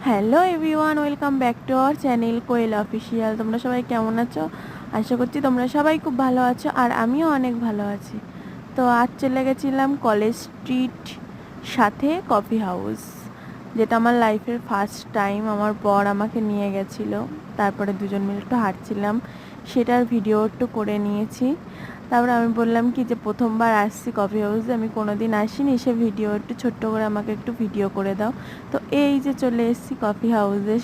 Hello everyone, welcome back to our channel Koel official. তোমরা সবাই কেমন আছো? আশা করছি তোমরা সবাই খুব ভালো আছো, আর আমিও অনেক ভালো আছি। তো আজ চলে গেছিলাম কলেজ স্ট্রিট সাথে কফি হাউস, যেটা আমার লাইফের ফার্স্ট টাইম। আমার বর আমাকে নিয়ে গেছিলো, তারপরে দুজন মিলে একটু হাঁটছিলাম, সেটার ভিডিও একটু করে নিয়েছি। তারপরে আমি বললাম কি যে প্রথমবার আসছি কফি হাউসে, আমি কোনো দিন আসিনি, সে ভিডিও একটু ছোট্ট করে আমাকে একটু ভিডিও করে দাও। তো এই যে চলে এসেছি কফি হাউসে,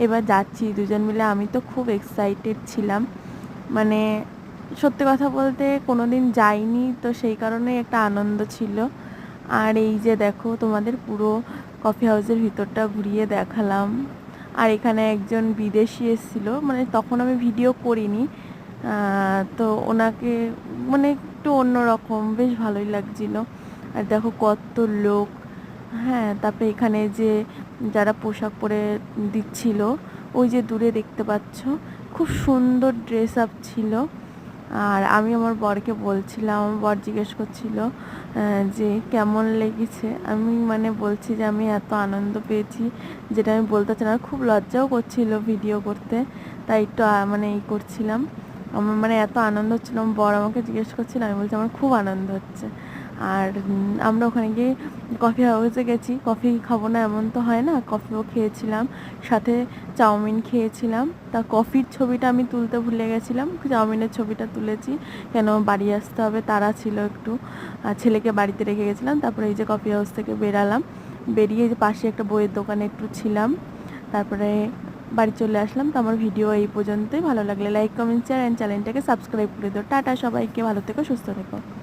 এবার যাচ্ছি দুজন মিলে। আমি তো খুব এক্সাইটেড ছিলাম, মানে সত্যি কথা বলতে কোনো দিন যাইনি, তো সেই কারণেই একটা আনন্দ ছিল। আর এই যে দেখো, তোমাদের পুরো কফি হাউসের ভিতরটা ঘুরিয়ে দেখালাম। আর এখানে একজন বিদেশি এসেছিলো, মানে তখন আমি ভিডিও করিনি, তো ওনাকে মানে একটু অন্যরকম বেশ ভালোই লাগছিলো। আর দেখো কত লোক। হ্যাঁ, তারপরে এখানে যে যারা পোশাক পরে দিচ্ছিল, ওই যে দূরে দেখতে পাচ্ছ, খুব সুন্দর ড্রেস আপ ছিল। আর আমি আমার বরকে বলছিলাম, আমার বর জিজ্ঞেস করছিল যে কেমন লেগেছে। আমি মানে বলছি যে আমি এত আনন্দ পেয়েছি, যেটা আমি বলতে চাই না। খুব লজ্জাও করছিল ভিডিও করতে, তাই একটু মানে করছিলাম। আমার মানে এত আনন্দ হচ্ছিল, আমার বর আমাকে জিজ্ঞেস করছিল, আমি বলছি আমার খুব আনন্দ হচ্ছে। আর আমরা ওখানে গিয়ে কফি হাউসে গেছি, কফি খাবো না এমন তো হয় না, কফিও খেয়েছিলাম, সাথে চাউমিন খেয়েছিলাম। তা কফির ছবিটা আমি তুলতে ভুলে গেছিলাম, চাউমিনের ছবিটা তুলেছি, কেন বাড়ি আসতে হবে, তারা ছিল একটু, ছেলেকে বাড়িতে রেখে গেছিলাম। তারপরে এই যে কফি হাউস থেকে বেরালাম, বেরিয়ে যে পাশে একটা বইয়ের দোকানে একটু ছিলাম, তারপরে বাড়ি চলে আসলাম। তো আমার ভিডিও এই পর্যন্তই। ভালো লাগলে লাইক, কমেন্ট, শেয়ার অ্যান্ড চ্যানেলটাকে সাবস্ক্রাইব করে দিও। টাটা সবাইকে, ভালো থেকো, সুস্থ থেকো।